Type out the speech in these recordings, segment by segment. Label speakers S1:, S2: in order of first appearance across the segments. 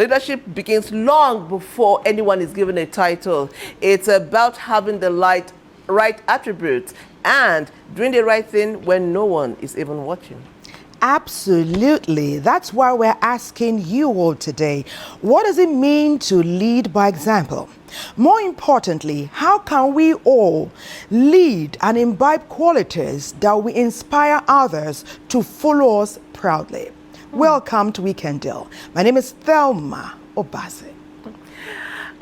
S1: Leadership begins long before anyone is given a title. It's about having the right attributes and doing the right thing when no one is even watching.
S2: Absolutely. That's why we're asking you all today, what does it mean to lead by example? More importantly, how can we all lead and imbibe qualities that will inspire others to follow us proudly? Welcome to Weekend Deal. My name is Thelma Obase.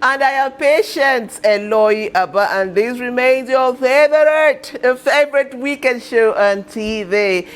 S1: And I am Patience Eloy Abba, and this remains your favorite weekend show on TV.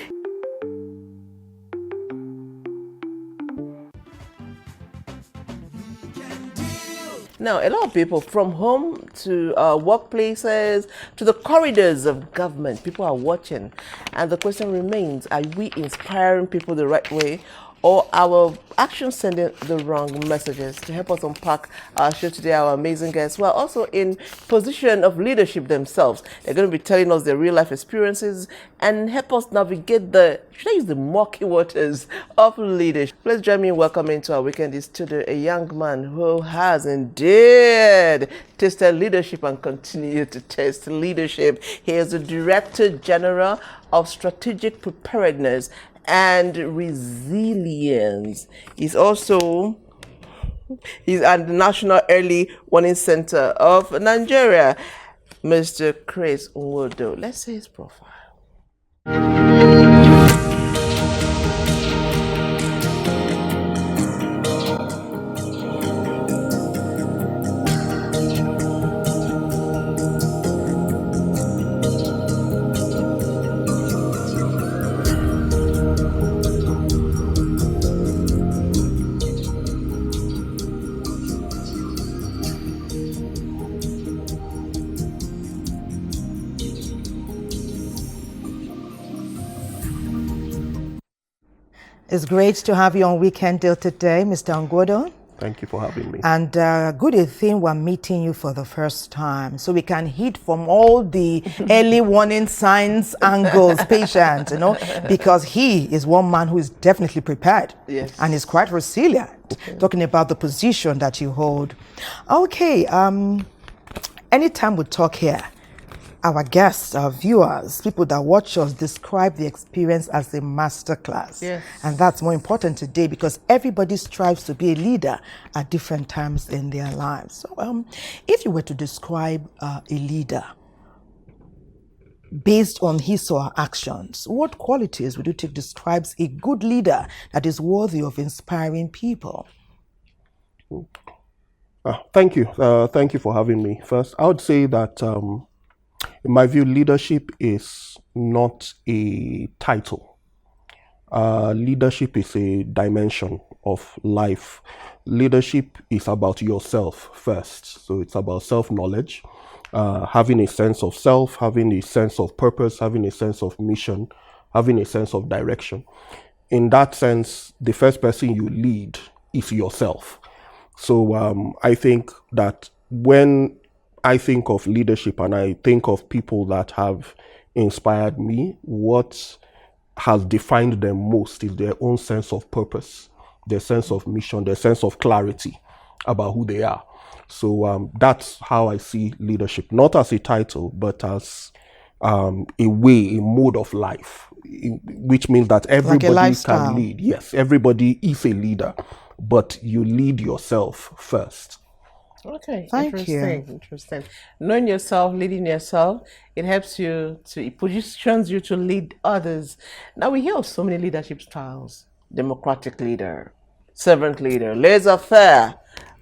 S1: Now, a lot of people, from home to workplaces to the corridors of government, people are watching. And the question remains, are we inspiring people the right way, or our actions sending the wrong messages? To help us unpack our show today, our amazing guests who are also in position of leadership themselves. They're going to be telling us their real life experiences and help us navigate should I use the murky waters of leadership. Please join me in welcoming to our weekend studio a young man who has indeed tasted leadership and continue to taste leadership. He is the Director General of Strategic Preparedness and Resilience. He's at the National Early Warning Center of Nigeria, Mr. Chris Nwodo. Let's see his profile.
S2: It's great to have you on Weekend Deal today, Mr. Nwodo.
S3: Thank you for having me.
S2: And good thing we're meeting you for the first time, so we can hit from all the early warning signs, angles, patient, because he is one man who is definitely prepared.
S1: Yes.
S2: And is quite resilient, talking about the position that you hold. Okay, anytime we talk here, our guests, our viewers, people that watch us describe the experience as a masterclass.
S1: Yes.
S2: And that's more important today because everybody strives to be a leader at different times in their lives. So if you were to describe a leader based on his or her actions, what qualities would you think describes a good leader that is worthy of inspiring people?
S3: Thank you. Thank you for having me. First, I would say that in my view, leadership is not a title. Leadership is a dimension of life. Leadership is about yourself first. So it's about self-knowledge, having a sense of self, having a sense of purpose, having a sense of mission, having a sense of direction. In that sense, the first person you lead is yourself. So I think that when I think of leadership and I think of people that have inspired me, what has defined them most is their own sense of purpose, their sense of mission, their sense of clarity about who they are. So that's how I see leadership, not as a title, but as a way, a mode of life, which means that everybody can lead. Yes, everybody is a leader, but you lead yourself first.
S1: Okay,
S2: Thank you.
S1: Interesting. Knowing yourself, leading yourself, it helps you it positions you to lead others. Now we hear of so many leadership styles: democratic leader, servant leader, laissez-faire,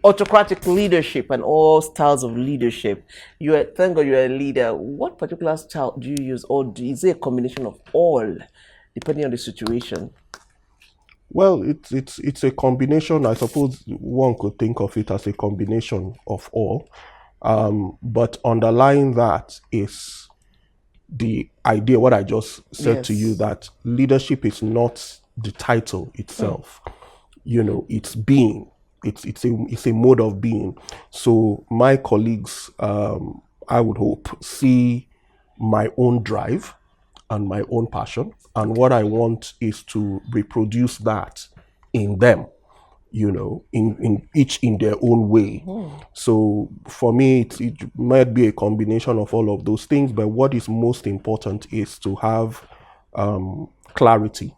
S1: autocratic leadership, and all styles of leadership. Thank God you're a leader. What particular style do you use, or is it a combination of all, depending on the situation?
S3: Well, it's a combination. I suppose one could think of it as a combination of all. But underlying that is the idea, what I just said to you, that leadership is not the title itself. It's being. It's a mode of being. So my colleagues, I would hope, see my own drive and my own passion. And what I want is to reproduce that in them. in each in their own way. So for me, it might be a combination of all of those things, but what is most important is to have clarity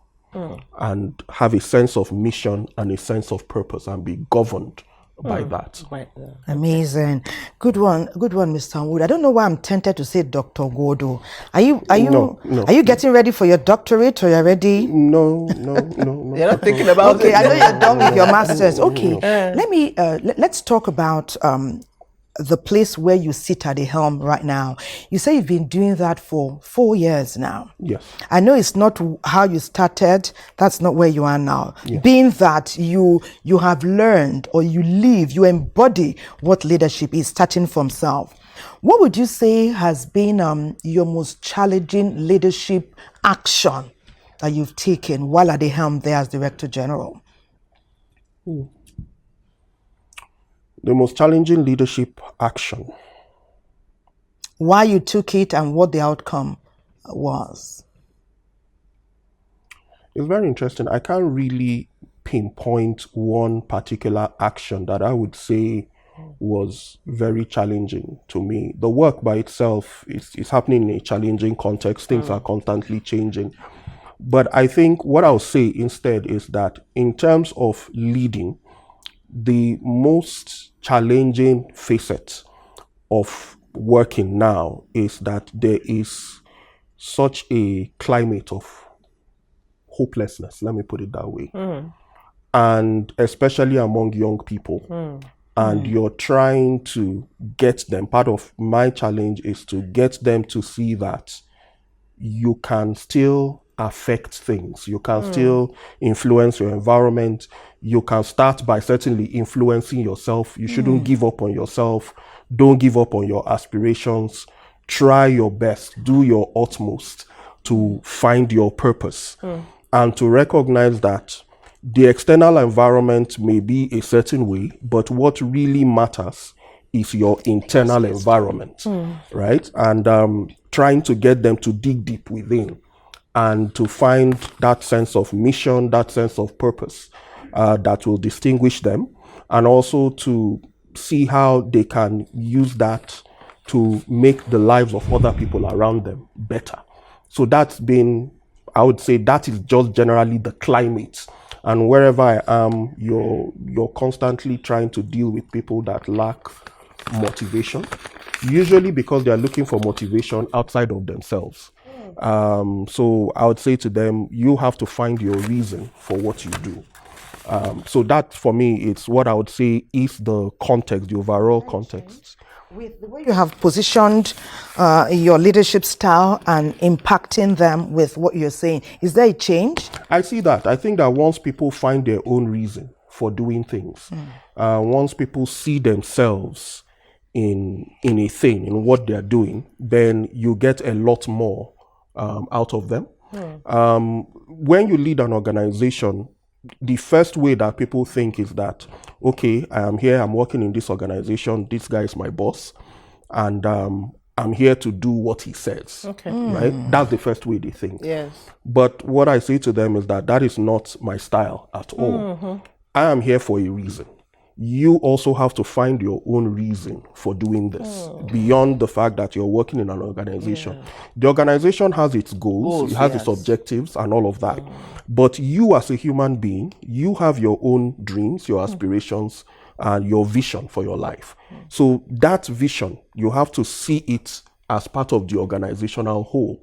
S3: and have a sense of mission and a sense of purpose and be governed by that.
S1: Right.
S2: Amazing. Good one, Mr. Wood. I don't know why I'm tempted to say Dr. Godo. Are you
S3: No.
S2: are you getting ready for your doctorate, or you're ready?
S3: No.
S1: You're not thinking about
S2: Okay,
S1: it.
S2: I know you're done with your masters. Okay. Let's talk about the place where you sit at the helm right now. You say you've been doing that for 4 years now.
S3: Yes.
S2: I know it's not how you started. That's not where you are now. Being that you have learned, or you live, you embody what leadership is, starting from self. What would you say has been your most challenging leadership action that you've taken while at the helm there as Director General?
S3: The most challenging leadership action.
S2: Why you took it and what the outcome was?
S3: It's very interesting. I can't really pinpoint one particular action that I would say was very challenging to me. The work by itself is happening in a challenging context. Things are constantly changing. But I think what I'll say instead is that in terms of leading, the most challenging facet of working now is that there is such a climate of hopelessness, let me put it that way, and especially among young people. And you're trying to get them, part of my challenge is to get them to see that you can still affect things, you can still influence your environment, you can start by certainly influencing yourself. You shouldn't give up on yourself, don't give up on your aspirations, try your best, do your utmost to find your purpose, and to recognize that the external environment may be a certain way, but what really matters is your internal environment, right? And trying to get them to dig deep within and to find that sense of mission, that sense of purpose that will distinguish them, and also to see how they can use that to make the lives of other people around them better. So that's been, I would say, that is just generally the climate. And wherever I am, you're constantly trying to deal with people that lack motivation, usually because they are looking for motivation outside of themselves. So I would say to them, you have to find your reason for what you do. So that for me, it's what I would say is the context, the overall context.
S2: With the way you have positioned your leadership style and impacting them with what you're saying, is there a change?
S3: I see that. I think that once people find their own reason for doing things, once people see themselves in a thing, in what they're doing, then you get a lot more out of them. When you lead an organization, the first way that people think is that, okay, I am here, I'm working in this organization, this guy is my boss, and I'm here to do what he says.
S1: Okay.
S3: Right? That's the first way they think.
S1: Yes.
S3: But what I say to them is that that is not my style at all. I am here for a reason. You also have to find your own reason for doing this beyond the fact that you're working in an organization. The organization has its goals, it has its objectives and all of that. But you as a human being, you have your own dreams, your aspirations, and your vision for your life. So that vision, you have to see it as part of the organizational whole.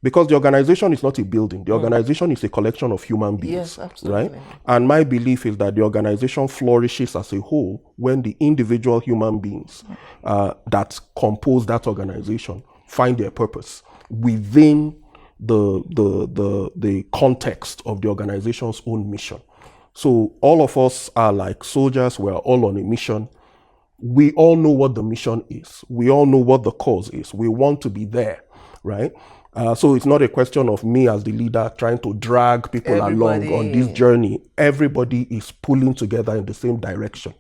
S3: Because the organization is not a building. The organization is a collection of human beings.
S1: Yes, absolutely.
S3: Right? And my belief is that the organization flourishes as a whole when the individual human beings that compose that organization find their purpose within the context of the organization's own mission. So all of us are like soldiers. We're all on a mission. We all know what the mission is. We all know what the cause is. We want to be there, right? So it's not a question of me as the leader trying to drag people along on this journey. Everybody is pulling together in the same direction.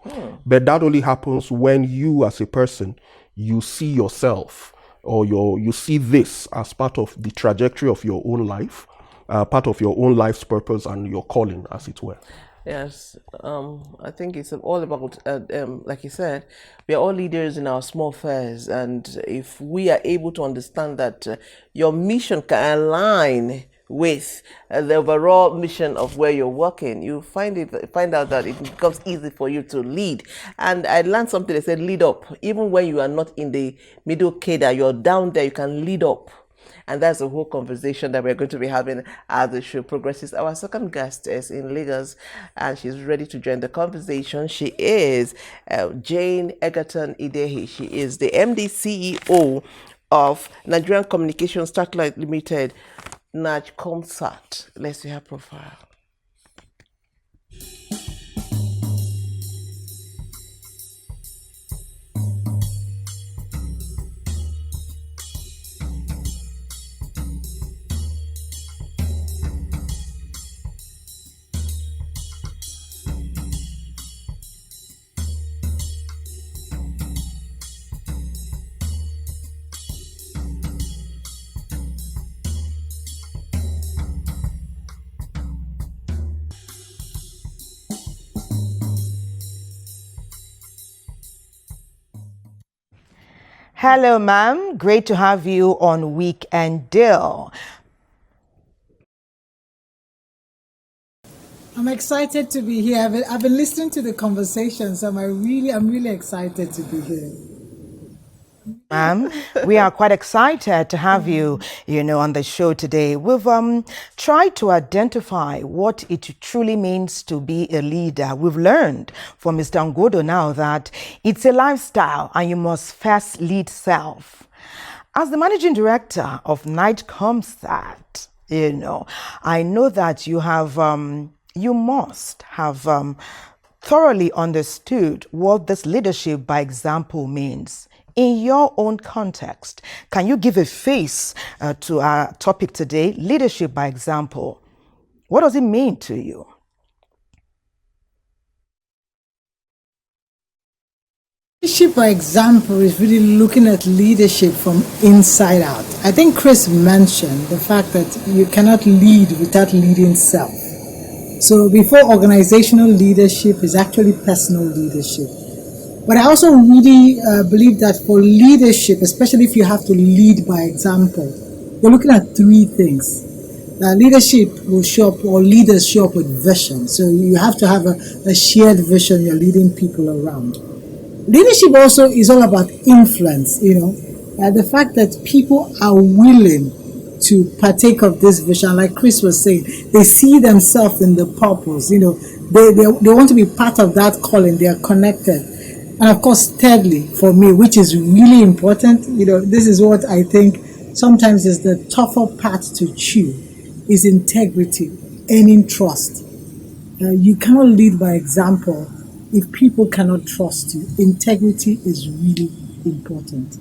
S3: But that only happens when you as a person, you see yourself or you see this as part of the trajectory of your own life, part of your own life's purpose and your calling, as it were.
S1: Yes, I think it's all about, like you said, we are all leaders in our small affairs, and if we are able to understand that your mission can align with the overall mission of where you're working, you find out that it becomes easy for you to lead. And I learned something. They said, lead up, even when you are not in the middle cadre, you're down there, you can lead up. And that's the whole conversation that we're going to be having as the show progresses. Our second guest is in Lagos and she's ready to join the conversation. She is Jane Egerton-Idehen. She is the MD CEO of Nigerian Communications Satellite Limited, NAGCOMSAT. Let's see her profile.
S2: Hello, ma'am. Great to have you on Weekend Deal.
S4: I'm excited to be here. I've been listening to the conversation, so I'm really excited to be here.
S2: We are quite excited to have you, on the show today. We've tried to identify what it truly means to be a leader. We've learned from Mr. Ngodo now that it's a lifestyle and you must first lead self. As the managing director of NAGCOMSAT, I know that you must have thoroughly understood what this leadership by example means. In your own context, can you give a face to our topic today, leadership by example? What does it mean to you?
S4: Leadership by example is really looking at leadership from inside out. I think Chris mentioned the fact that you cannot lead without leading self. So before organizational leadership is actually personal leadership. But I also really believe that for leadership, especially if you have to lead by example, you're looking at three things. Leadership will show up, or leaders show up with vision. So you have to have a shared vision you're leading people around. Leadership also is all about influence, the fact that people are willing to partake of this vision. Like Chris was saying, they see themselves in the purpose, they want to be part of that calling, they are connected. And of course, thirdly, for me, which is really important, this is what I think sometimes is the tougher part to chew, is integrity, earning trust. You cannot lead by example if people cannot trust you. Integrity is really important.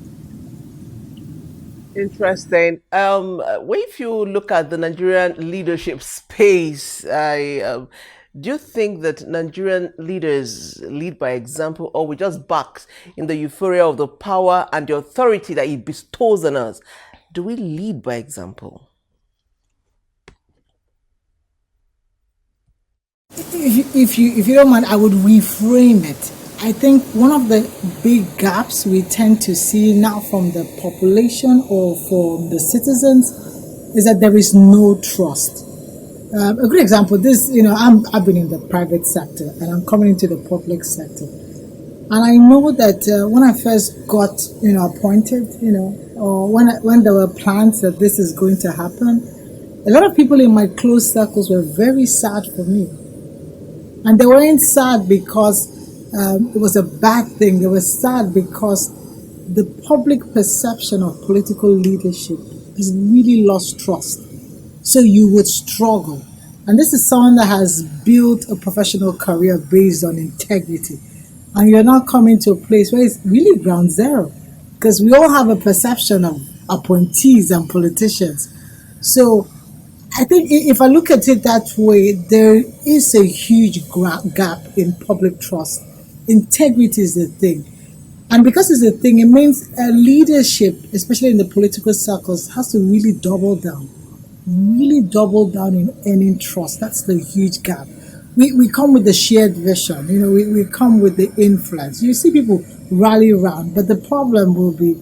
S1: Interesting. If you look at the Nigerian leadership space, do you think that Nigerian leaders lead by example, or we just bask in the euphoria of the power and the authority that he bestows on us? Do we lead by example?
S4: If you don't mind, I would reframe it. I think one of the big gaps we tend to see now from the population or from the citizens is that there is no trust. A good example, I've been in the private sector and I'm coming into the public sector. And I know that when I first got, appointed, or when there were plans that this is going to happen, a lot of people in my close circles were very sad for me. And they weren't sad because it was a bad thing. They were sad because the public perception of political leadership has really lost trust. So you would struggle. And this is someone that has built a professional career based on integrity. And you're now coming to a place where it's really ground zero. Because we all have a perception of appointees and politicians. So I think if I look at it that way, there is a huge gap in public trust. Integrity is the thing. And because it's a thing, it means leadership, especially in the political circles, has to really double down in earning trust. That's the huge gap. we come with the shared vision. We come with the influence. You see people rally around, but the problem will be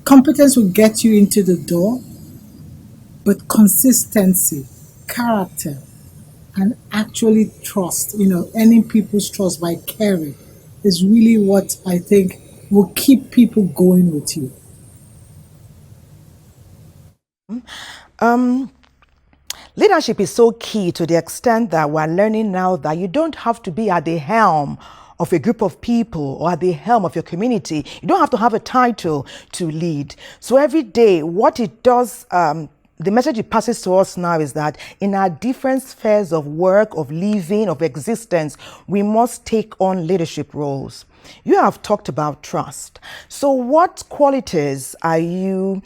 S4: competence will get you into the door, but consistency, character, and actually trust, earning people's trust by caring is really what I think will keep people going with you.
S2: Leadership is so key to the extent that we're learning now that you don't have to be at the helm of a group of people or at the helm of your community. You don't have to have a title to lead. So every day, what it does, the message it passes to us now is that in our different spheres of work, of living, of existence, we must take on leadership roles. You have talked about trust. So what qualities are you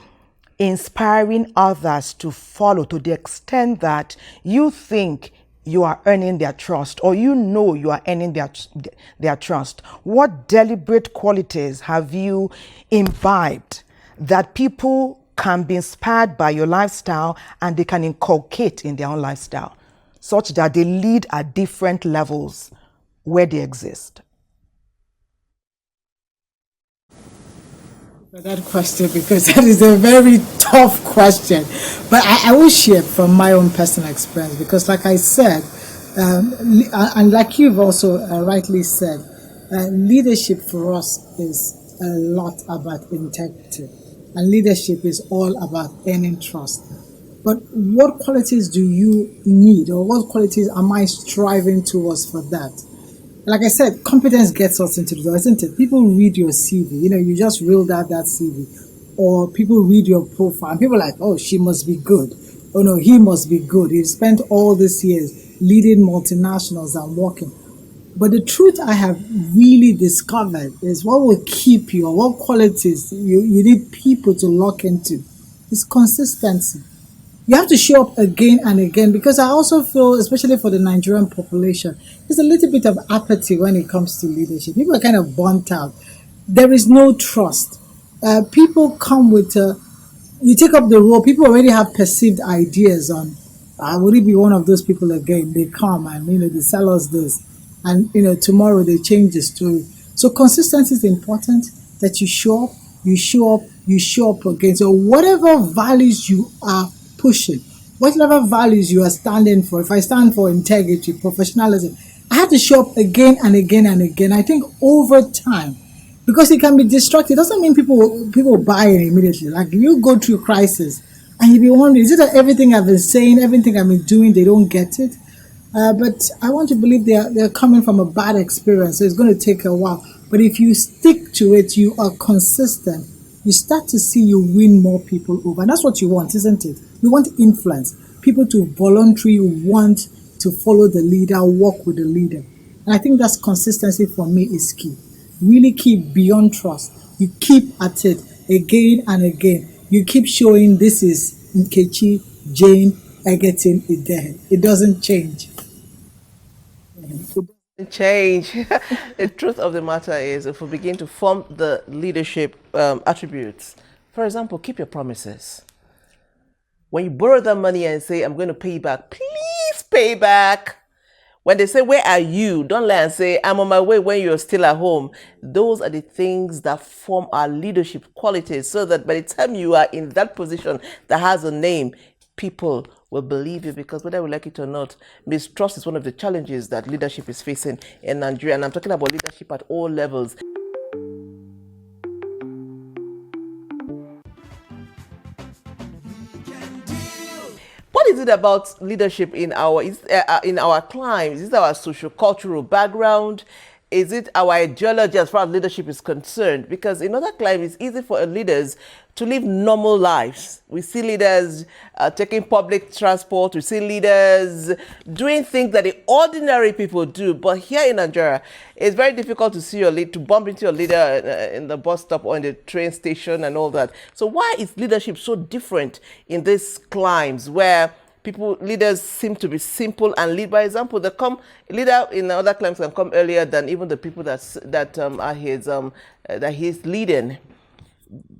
S2: inspiring others to follow to the extent that you think you are earning their trust, or you are earning their trust? What deliberate qualities have you imbibed that people can be inspired by your lifestyle and they can inculcate in their own lifestyle such that they lead at different levels where they exist?
S4: For that question, because that is a very tough question. But I will share from my own personal experience, because like I said, and like you've also rightly said, leadership for us is a lot about integrity, and leadership is all about earning trust. But what qualities do you need, or what qualities am I striving towards for that? Like I said, competence gets us into the door, isn't it? People read your CV, you just reeled out that CV, or people read your profile, and people are like, oh, she must be good. Oh no, he must be good. He spent all these years leading multinationals and working. But the truth I have really discovered is what will keep you, or what qualities you need people to lock into, is consistency. You have to show up again and again, because I also feel, especially for the Nigerian population, there's a little bit of apathy when it comes to leadership. People are kind of burnt out. There is no trust. People come with, you take up the role, people already have perceived ideas on, would it be one of those people again? They come and, they sell us this. And, tomorrow they change the story. So consistency is important, that you show up, you show up, you show up again. So whatever values you are pushing, whatever values you are standing for, if I stand for integrity, professionalism, I have to show up again and again and again. I think over time, because it can be destructive, it doesn't mean people buy it immediately. Like you go through crisis and you be wondering, is it that everything I've been saying, everything I've been doing, they don't get it? But I want to believe they're coming from a bad experience, so it's going to take a while. But if you stick to it, you are consistent, you start to see you win more people over. And that's what you want, isn't it? You want influence, people to voluntarily want to follow the leader, walk with the leader. And I think that's consistency for me is key. Really keep beyond trust. You keep at it again and again. You keep showing this is Nkechi, Jane, Egerton-Idehen. It doesn't change.
S1: Change. The truth of the matter is, if we begin to form the leadership attributes, for example, keep your promises. When you borrow that money and say, I'm going to pay you back, please pay back. When they say, where are you? Don't lie and say, I'm on my way when you're still at home. Those are the things that form our leadership qualities, so that by the time you are in that position that has a name, people will believe you, because whether we like it or not, mistrust is one of the challenges that leadership is facing in Nigeria. And I'm talking about leadership at all levels. What is it about leadership in our climes? Is it our socio-cultural background? Is it our ideology as far as leadership is concerned? Because in other climes, it's easy for leaders to live normal lives. We see leaders taking public transport. We see leaders doing things that the ordinary people do. But here in Nigeria, it's very difficult to see your lead, to bump into your leader in the bus stop or in the train station and all that. So why is leadership so different in these climes where leaders seem to be simple and lead by example? Leader in other climes can come earlier than even the people that he's leading.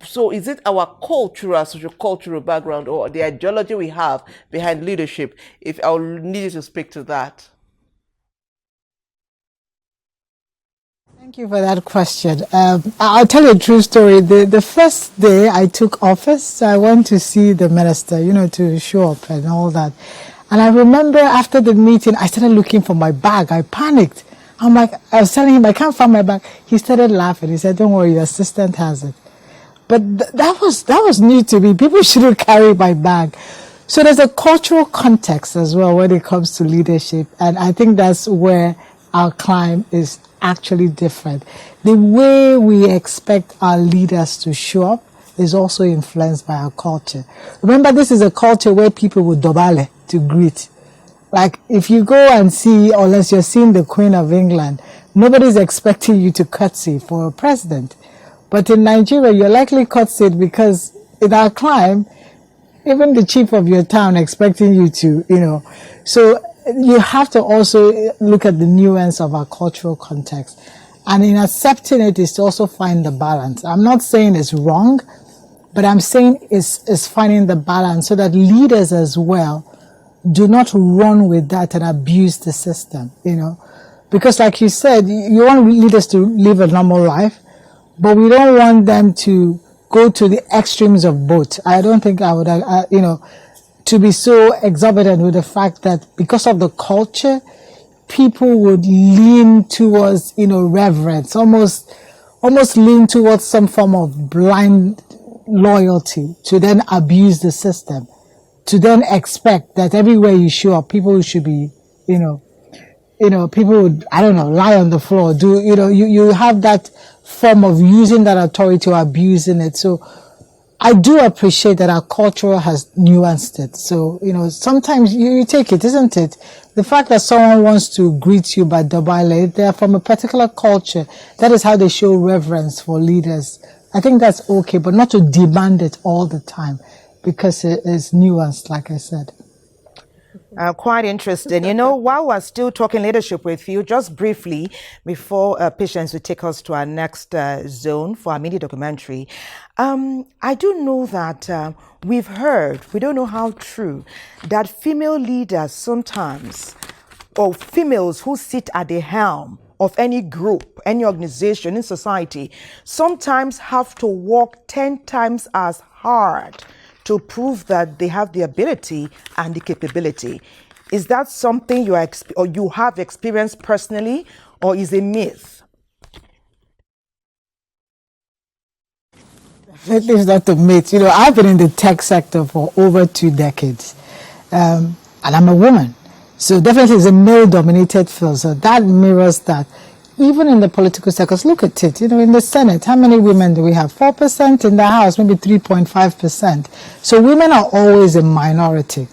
S1: So is it our cultural, social-cultural background, or the ideology we have behind leadership? If I'll need you to speak to that.
S4: Thank you for that question. I'll tell you a true story. The first day I took office, I went to see the minister, to show up and all that. And I remember after the meeting, I started looking for my bag. I panicked. I was telling him, I can't find my bag. He started laughing. He said, don't worry, your assistant has it. But that was new to me. People shouldn't carry my bag. So there's a cultural context as well when it comes to leadership. And I think that's where our climb is actually different. The way we expect our leaders to show up is also influenced by our culture. Remember, this is a culture where people would dobale to greet. Like, if you go and see, unless you're seeing the Queen of England, nobody's expecting you to curtsy for a president. But in Nigeria, you're likely curtsied because in our climb, even the chief of your town expecting you to, So you have to also look at the nuance of our cultural context. And in accepting it is to also find the balance. I'm not saying it's wrong, but I'm saying it's finding the balance so that leaders as well do not run with that and abuse the system, Because like you said, you want leaders to live a normal life, but we don't want them to go to the extremes of both. I don't think I would, to be so exorbitant with the fact that because of the culture, people would lean towards, reverence, almost lean towards some form of blind loyalty to then abuse the system, to then expect that everywhere you show up, people should be, people would, lie on the floor, you have that form of using that authority or abusing it. So I do appreciate that our culture has nuanced it. So, sometimes you take it, isn't it? The fact that someone wants to greet you by dobale, they're from a particular culture. That is how they show reverence for leaders. I think that's okay, but not to demand it all the time because it is nuanced, like I said.
S2: Quite interesting. While we're still talking leadership with you, just briefly, before Patience will take us to our next zone for our mini documentary, I do know that we've heard, we don't know how true, that female leaders sometimes, or females who sit at the helm of any group, any organization in society, sometimes have to work 10 times as hard to prove that they have the ability and the capability. Is that something you have experienced personally, or is a myth?
S4: Definitely it's not a myth. I've been in the tech sector for over 2 decades, and I'm a woman. So definitely it's a male-dominated field. So that mirrors that. Even in the political circles, look at it. In the Senate, how many women do we have? 4%. In the House, maybe 3.5%. So women are always a minority.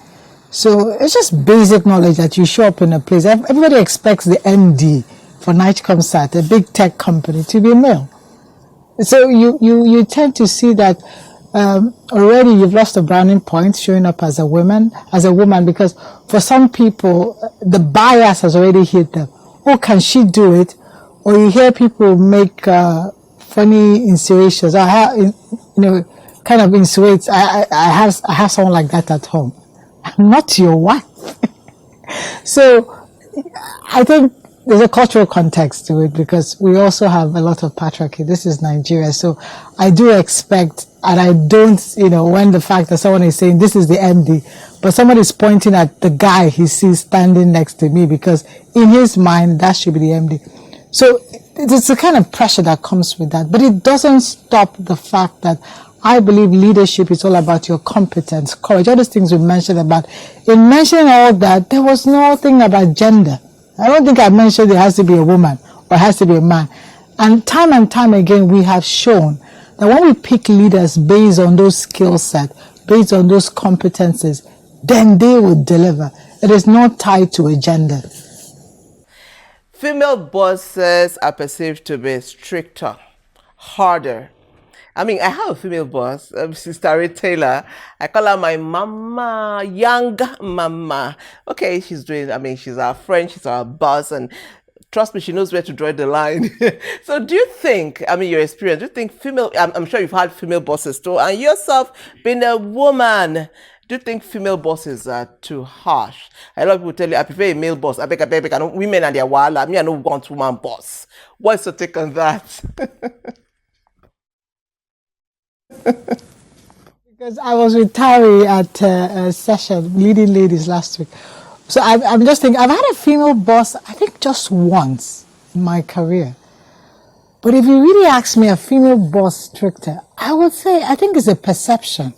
S4: So it's just basic knowledge that you show up in a place. Everybody expects the MD for Nigecomsat, a big tech company, to be a male. So you tend to see that already you've lost a browning point showing up as a woman, because for some people, the bias has already hit them. Oh, can she do it? Or you hear people make funny insinuations. Kind of insinuates. I have someone like that at home. I'm not your wife. So I think there's a cultural context to it because we also have a lot of patriarchy. This is Nigeria. So I do expect, and I don't, when the fact that someone is saying this is the MD, but someone is pointing at the guy he sees standing next to me because in his mind, that should be the MD. So it's a kind of pressure that comes with that, but it doesn't stop the fact that I believe leadership is all about your competence, courage, all those things we mentioned about. In mentioning all that, there was nothing about gender. I don't think I mentioned there has to be a woman or it has to be a man. And time again, we have shown that when we pick leaders based on those skill set, based on those competences, then they will deliver. It is not tied to a gender.
S1: Female bosses are perceived to be stricter, harder. I have a female boss, Sister Ray Taylor. I call her my mama, young mama. Okay, she's our friend, she's our boss, and trust me, she knows where to draw the line. So do you think, your experience, do you think I'm sure you've had female bosses too, and yourself being a woman, Do you think female bosses are too harsh? A lot of people tell you, I prefer a male boss. I beg, I know women and their wala. Me, I don't want woman boss. What's your take on that?
S4: Because I was with Tari at a session, leading ladies last week. So I'm just thinking, I've had a female boss, I think just once in my career. But if you really ask me, a female boss stricter, I would say, I think it's a perception.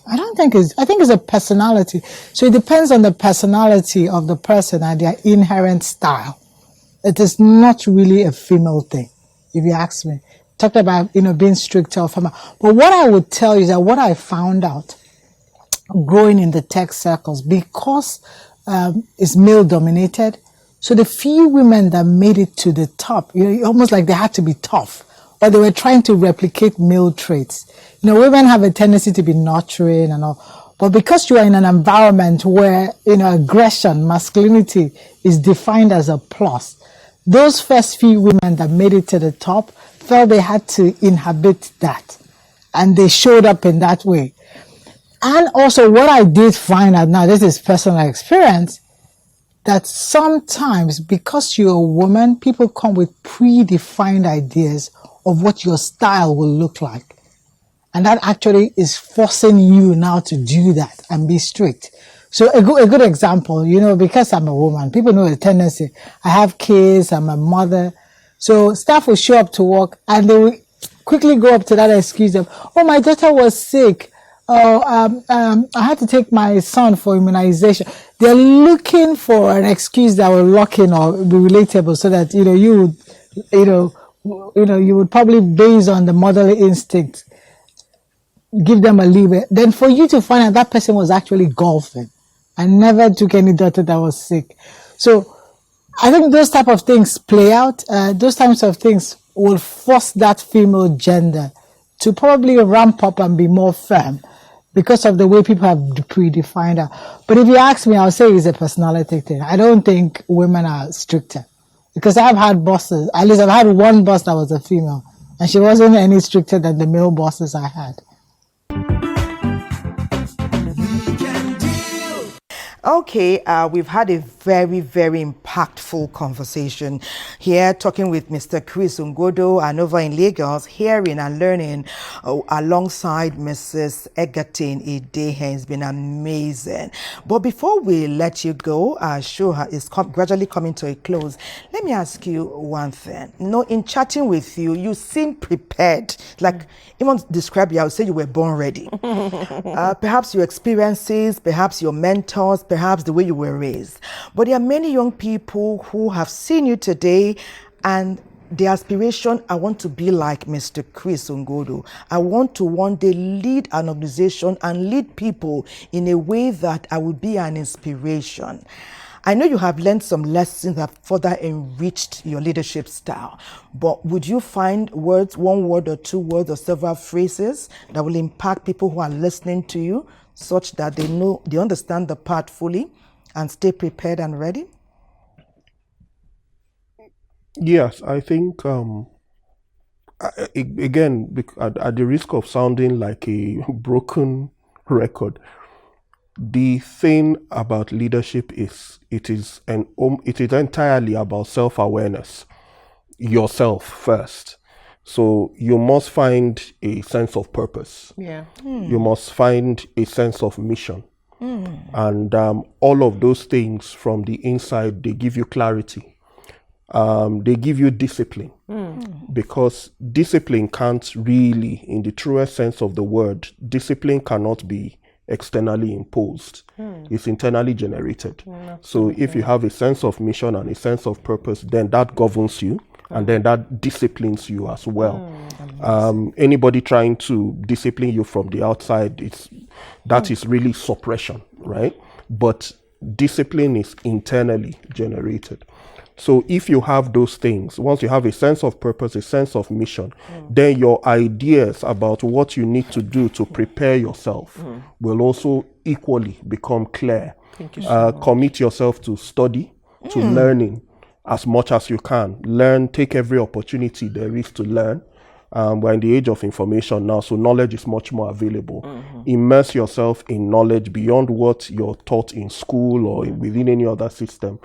S4: I think it's a personality. So it depends on the personality of the person and their inherent style. It is not really a female thing, if you ask me. Talked about, being stricter or female. But what I would tell you is that what I found out growing in the tech circles, because it's male dominated, so the few women that made it to the top, almost like they had to be tough, or they were trying to replicate male traits. Women have a tendency to be nurturing and all, but because you are in an environment where, aggression, masculinity is defined as a plus, those first few women that made it to the top felt they had to inhabit that, and they showed up in that way. And also what I did find out, now this is personal experience, that sometimes because you're a woman, people come with predefined ideas of what your style will look like. And that actually is forcing you now to do that and be strict. So a good example, because I'm a woman, people know the tendency. I have kids, I'm a mother. So staff will show up to work and they will quickly go up to that excuse of, oh, my daughter was sick. I had to take my son for immunization. They're looking for an excuse that will lock in or be relatable, so that you would probably, based on the motherly instinct, give them a leeway. Then for you to find out that person was actually golfing and never took any daughter that was sick. So I think those type of things play out. Those types of things will force that female gender to probably ramp up and be more firm, because of the way people have predefined her. But if you ask me, I'll say it's a personality thing. I don't think women are stricter, because I've had bosses, at least I've had one boss that was a female, and she wasn't any stricter than the male bosses I had.
S2: Okay, we've had a very, very impactful conversation here, talking with Mr. Chris Ngodo, and over in Lagos, hearing and learning alongside Mrs. Egerton-Idehen. It's been amazing. But before we let you go, our show is gradually coming to a close. Let me ask you one thing. In chatting with you, you seem prepared. Like, even describe you, I would say you were born ready. Perhaps your experiences, perhaps your mentors, perhaps the way you were raised. But there are many young people who have seen you today, and the aspiration, I want to be like Mr. Chris Ngodo. I want to one day lead an organization and lead people in a way that I will be an inspiration. I know you have learned some lessons that further enriched your leadership style, but would you find words, one word or two words or several phrases that will impact people who are listening to you, such that they understand the part fully and stay prepared and ready?
S3: Yes, I think, again, at the risk of sounding like a broken record, the thing about leadership is it is entirely about self-awareness, yourself first. So you must find a sense of purpose.
S1: Yeah.
S3: You must find a sense of mission. And all of those things from the inside, they give you clarity. They give you discipline. Because discipline can't really, in the truest sense of the word, discipline cannot be externally imposed. It's internally generated. So if you have a sense of mission and a sense of purpose, then that governs you, and then that disciplines you as well. Anybody trying to discipline you from the outside, that is really suppression, right? But discipline is internally generated. So if you have those things, once you have a sense of purpose, a sense of mission, then your ideas about what you need to do to prepare yourself will also equally become clear.
S1: Thank you so much.
S3: Commit yourself to study, to learning as much as you can. Learn, take every opportunity there is to learn. We're in the age of information now, so knowledge is much more available. Immerse yourself in knowledge beyond what you're taught in school or within any other system,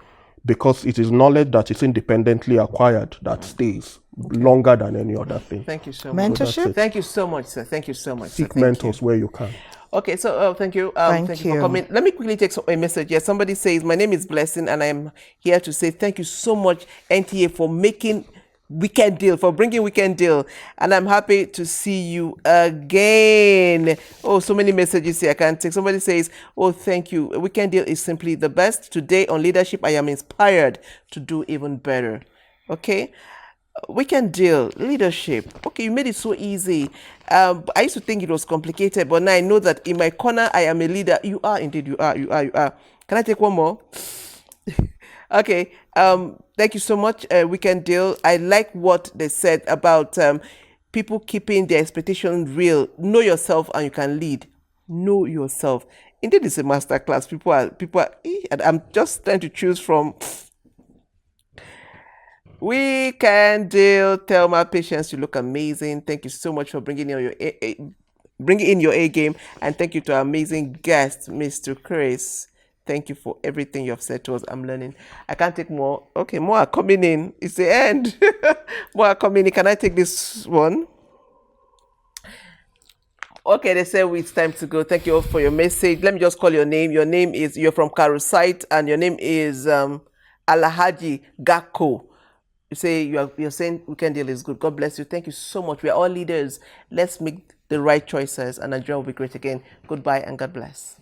S3: because it is knowledge that is independently acquired that stays longer than any other thing.
S1: Thank you so much.
S2: Mentorship?
S1: Thank you so much, sir. Thank you so much.
S3: Seek
S1: sir. Thank
S3: mentors
S1: you.
S3: where you can.
S1: Okay, so thank you.
S2: Thank
S1: You for
S2: you.
S1: coming. Let me quickly take a message here. Somebody says, my name is Blessing, and I'm here to say thank you so much, NTA, for making Weekend Deal, for bringing Weekend Deal. And I'm happy to see you again. Oh, so many messages here I can't take. Somebody says, oh, thank you. Weekend Deal is simply the best. Today on leadership, I am inspired to do even better. Okay. Weekend Deal, leadership. Okay, you made it so easy. I used to think it was complicated, but now I know that in my corner, I am a leader. You are indeed, you are. Can I take one more? Okay, thank you so much, Weekend Deal. I like what they said about people keeping their expectations real. Know yourself and you can lead. Know yourself. Indeed, it's a masterclass. People are, and I'm just trying to choose from. Weekend Deal. Tell my patients you look amazing. Thank you so much for bringing in your A game, and thank you to our amazing guest, Mr. Chris. Thank you for everything you have said to us. I'm learning. I can't take more. Okay, more are coming in. It's the end. More are coming in. Can I take this one? Okay, they say it's time to go. Thank you all for your message. Let me just call your name. Your name is, you're from Karusite, and your name is Alahaji Gakko. You say you're saying Weekend Deal is good. God bless you. Thank you so much. We are all leaders. Let's make the right choices, and Nigeria will be great again. Goodbye and God bless.